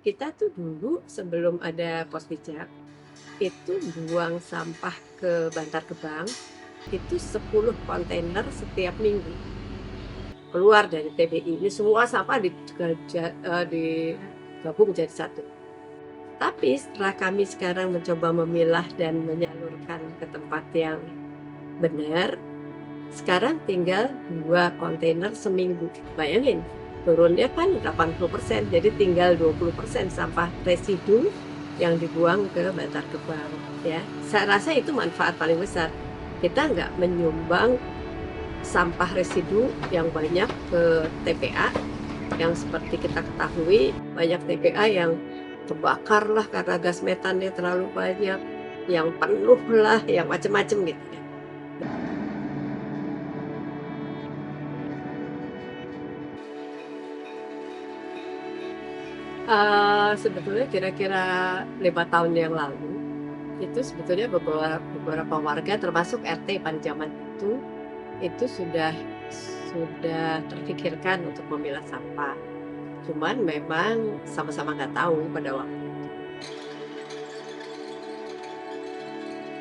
Kita tuh dulu sebelum ada pos pijak, itu buang sampah ke Bantar Gebang, itu 10 kontainer setiap minggu keluar dari TBI. Ini semua sampah digabung jadi satu. Tapi setelah kami sekarang mencoba memilah dan menyalurkan ke tempat yang benar, sekarang tinggal 2 kontainer seminggu. Bayangin, turunnya kan 80%, jadi tinggal 20% sampah residu yang dibuang ke Bantar Gebang. Ya, saya rasa itu manfaat paling besar. Kita nggak menyumbang sampah residu yang banyak ke TPA, yang seperti kita ketahui banyak TPA yang terbakar lah karena gas metannya terlalu banyak, yang penuh lah, yang macam-macam gitu ya. Sebetulnya kira-kira 5 tahun yang lalu, itu sebetulnya beberapa warga termasuk RT pada zaman itu sudah terfikirkan untuk memilah sampah. Cuman memang sama-sama nggak tahu pada waktu.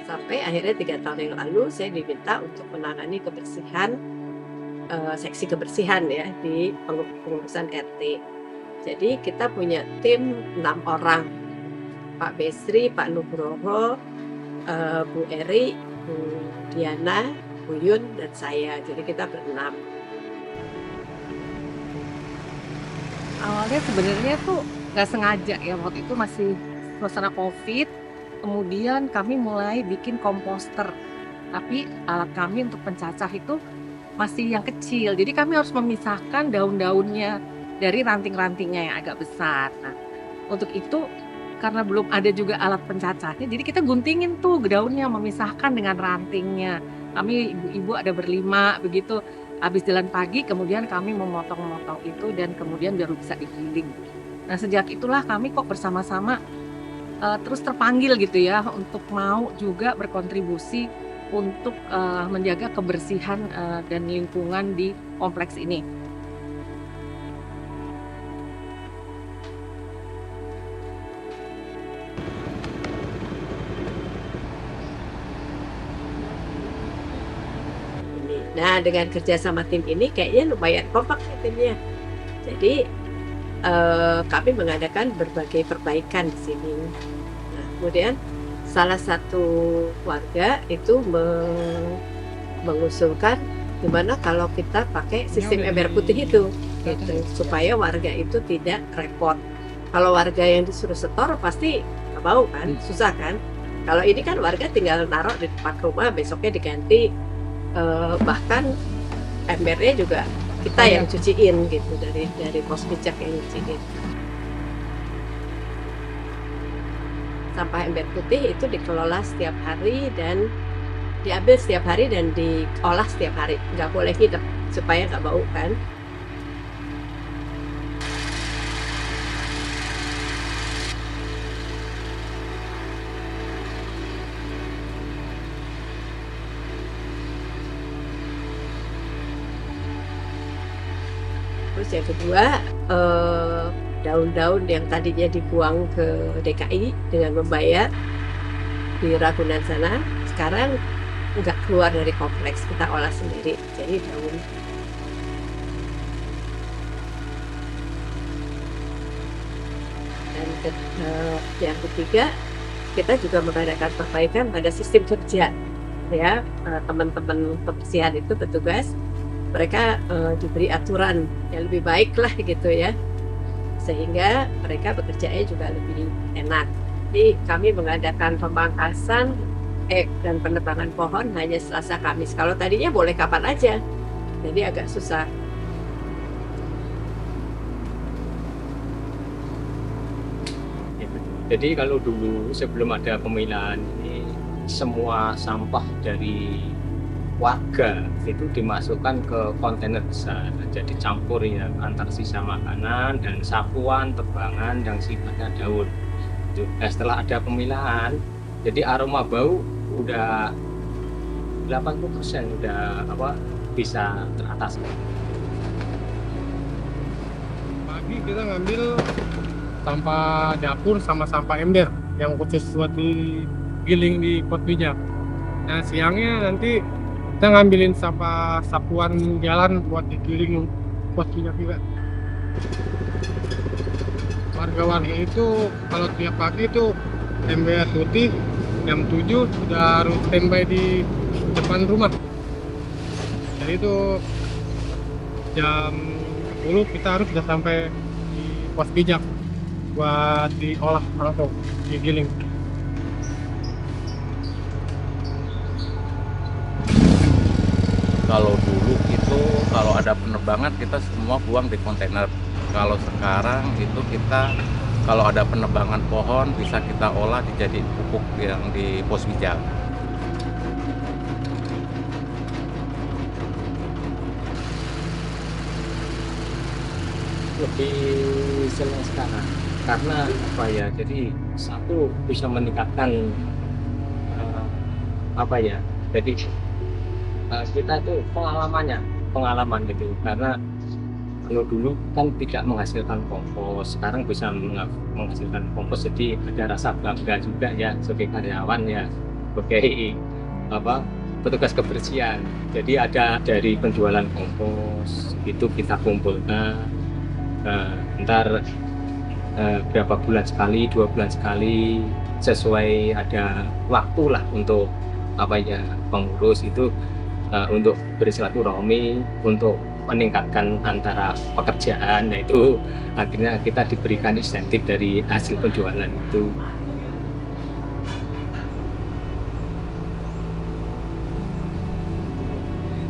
Sampai akhirnya 3 tahun yang lalu saya diminta untuk menangani kebersihan, seksi kebersihan ya di pengurusan RT. Jadi kita punya tim 6 orang, Pak Besri, Pak Nugroho, Bu Eri, Bu Diana, Bu Yun, dan saya. Jadi kita berenam. Awalnya sebenarnya tuh nggak sengaja ya, waktu itu masih suasana COVID, kemudian kami mulai bikin komposter. Tapi alat kami untuk pencacah itu masih yang kecil, jadi kami harus memisahkan daun-daunnya dari ranting-rantingnya yang agak besar. Nah, untuk itu karena belum ada juga alat pencacahnya, jadi kita guntingin tuh daunnya, memisahkan dengan rantingnya. Kami ibu-ibu ada berlima begitu, habis jalan pagi kemudian kami memotong-motong itu dan kemudian baru bisa digiling. Nah, sejak itulah kami kok bersama-sama terus terpanggil gitu ya untuk mau juga berkontribusi untuk menjaga kebersihan dan lingkungan di kompleks ini. Nah, dengan kerja sama tim ini kayaknya lumayan kompak nih timnya. Jadi kami mengadakan berbagai perbaikan di sini. Nah, kemudian salah satu warga itu mengusulkan gimana kalau kita pakai sistem ember putih itu, gitu, supaya warga itu tidak repot. Kalau warga yang disuruh setor pasti nggak mau kan, susah kan. Kalau ini kan warga tinggal naruh di depan rumah, besoknya diganti, bahkan embernya juga kita yang cuciin gitu, dari pos pijak yang cuciin. Sampah ember putih itu dikelola setiap hari dan diambil setiap hari dan diolah setiap hari, nggak boleh hidup supaya nggak bau kan. Terus yang kedua, daun-daun yang tadinya dibuang ke DKI dengan membayar di Ragunan sana, sekarang nggak keluar dari kompleks, kita olah sendiri. Jadi daun. Dan yang ketiga, kita juga mengadakan perbaikan pada sistem kerja. Ya, teman-teman kebersihan itu petugas, mereka diberi aturan yang lebih baik lah gitu ya, sehingga mereka bekerjanya juga lebih enak. Jadi kami mengadakan pemangkasan dan penebangan pohon hanya Selasa Kamis. Kalau tadinya boleh kapan aja, jadi agak susah. Jadi kalau dulu sebelum ada pemilahan ini, semua sampah dari warga itu dimasukkan ke kontainer besar, jadi campur ya antar sisa makanan dan sapuan, tebangan yang sifatnya daun. Nah, setelah ada pemilahan, jadi aroma bau udah 80% udah bisa teratasi. Pagi kita ngambil sampah dapur sama sampah ember yang khusus buat digiling di pos bijak. Nah siangnya nanti kita ngambilin sampah sapuan jalan buat digiling pos bijak juga. Warga-warga itu kalau tiap pagi itu ember putih jam 7 sudah harus standby di depan rumah. Jadi itu jam 10 kita harus sudah sampai di pos bijak buat diolah langsung digiling. Kalau dulu itu kalau ada penerbangan kita semua buang di kontainer. Kalau sekarang itu kita kalau ada penebangan pohon bisa kita olah dijadiin pupuk yang di pos bijak. Lebih senang sekarang karena apa ya, jadi satu bisa meningkatkan apa ya, jadi kita itu pengalaman gitu, karena kalau dulu kan tidak menghasilkan kompos, sekarang bisa menghasilkan kompos, jadi ada rasa bangga juga ya sebagai karyawan ya, sebagai apa, petugas kebersihan. Jadi ada dari penjualan kompos itu kita kumpulkan, ntar berapa bulan sekali, 2 bulan sekali, sesuai ada waktu lah untuk apa ya, pengurus itu untuk bersilaturahmi, untuk meningkatkan antara pekerjaan. Nah itu akhirnya kita diberikan insentif dari hasil penjualan itu.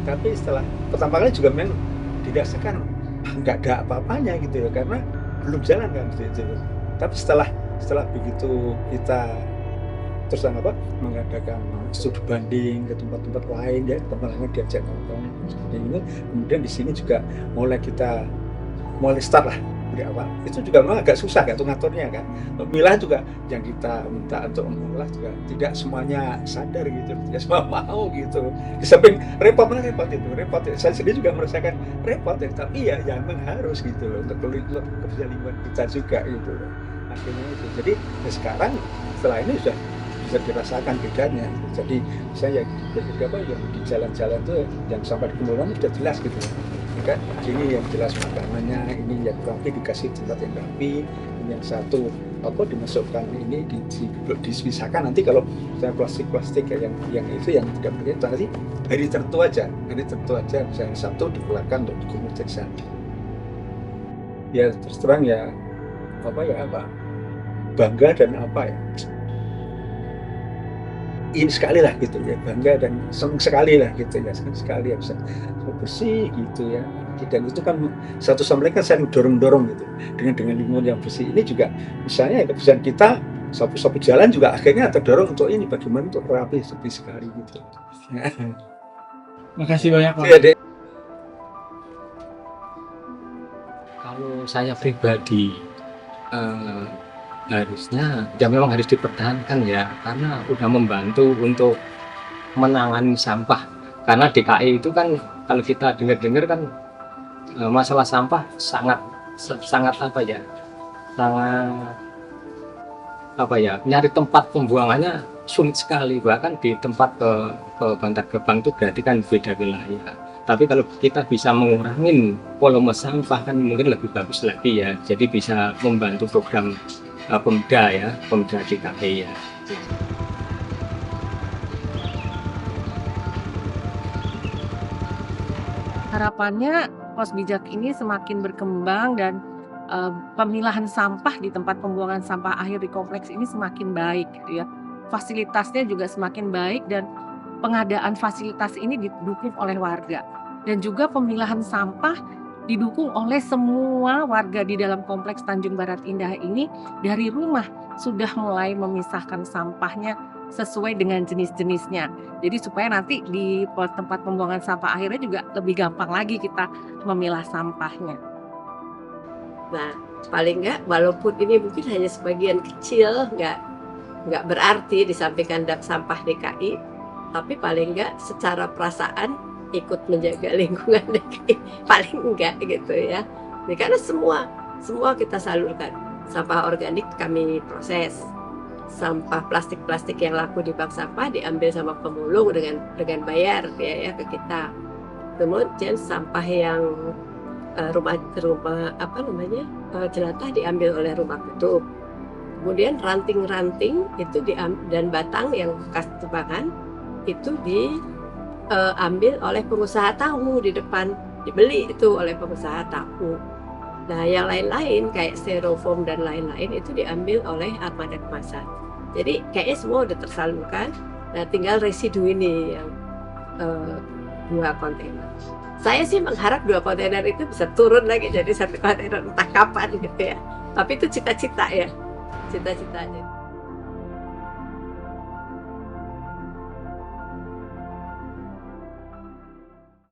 Tapi setelah pertama kali juga memang dirasakan nggak ada apa-apanya gitu ya, karena belum jalan kan gitu. Tapi setelah begitu kita terus mengadakan studi banding ke tempat-tempat lain ya, teman-teman diajak nongkrong seperti ini, kemudian di sini juga mulai start lah dari awal. Itu juga memang agak susah kan ngaturnya kan, milah juga yang kita minta untuk mengolah juga tidak semuanya sadar gitu, tidak semua mau gitu. Di samping repot itu, saya sendiri juga merasakan repot ya, tapi ya memang harus gitu loh, untuk kebersihan lingkungan kita juga gitu loh. Akhirnya itu, jadi ya sekarang setelah ini sudah bisa dirasakan bedanya. Jadi saya beberapa yang di jalan-jalan tuh yang sampah dikumpulkan sudah jelas gitu kan, ini yang jelas makanannya, ini yang rapi dikasih tempat yang rapi, ini yang satu dimasukkan ini dipisahkan. Nanti kalau saya plastik yang itu yang tidak berkaitan, nanti hari tertentu aja misalnya satu dikeluarkan untuk dikumpul di sana. Ya terus terang ya bangga dan ini sekali lah gitu ya, bangga dan senang sekali lah gitu ya, senang sekali ya bisa bersih gitu ya. Dan itu kan satu sama lain kan saling dorong gitu, dengan lingkungan yang bersih ini juga misalnya ya, kebersihan kita sapu-sapu jalan juga akhirnya terdorong untuk ini bagaimana untuk rapi seperti sekali gitu ya. Makasih banyak Pak. Ya, Dek. Kalau saya pribadi harusnya ya memang harus dipertahankan ya, karena udah membantu untuk menangani sampah. Karena DKI itu kan kalau kita dengar kan masalah sampah sangat nyari tempat pembuangannya sulit sekali, bahkan di tempat ke Bantar Gebang itu berarti kan beda wilayah. Tapi kalau kita bisa mengurangi volume sampah kan mungkin lebih bagus lagi ya, jadi bisa membantu program Pemda DKI ya. Harapannya pos bijak ini semakin berkembang dan pemilahan sampah di tempat pembuangan sampah akhir di kompleks ini semakin baik gitu ya. Fasilitasnya juga semakin baik dan pengadaan fasilitas ini didukung oleh warga. Dan juga pemilahan sampah didukung oleh semua warga di dalam kompleks Tanjung Barat Indah ini. Dari rumah sudah mulai memisahkan sampahnya sesuai dengan jenis-jenisnya. Jadi supaya nanti di tempat pembuangan sampah akhirnya juga lebih gampang lagi kita memilah sampahnya. Nah, paling nggak walaupun ini mungkin hanya sebagian kecil, nggak berarti disampaikan sampah DKI, tapi paling nggak secara perasaan ikut menjaga lingkungan DKI, paling enggak gitu ya. Karena semua kita salurkan, Sampah organik kami proses. Sampah plastik-plastik yang laku di bank sampah diambil sama pemulung dengan bayar ya ke kita. Kemudian sampah yang rumah jelantah diambil oleh rumah kutub. Kemudian ranting-ranting itu dan batang yang bekas tebangan itu diambil oleh pengusaha tahu di depan, dibeli itu oleh pengusaha tahu. Nah, yang lain-lain kayak styrofoam dan lain-lain itu diambil oleh armada kemasan. Jadi kayaknya semua udah tersalurkan. Nah, tinggal residu ini yang 2 kontainer. Saya sih mengharap 2 kontainer itu bisa turun lagi jadi 1 kontainer entah kapan gitu ya. Tapi itu cita-cita ya, cita-citanya.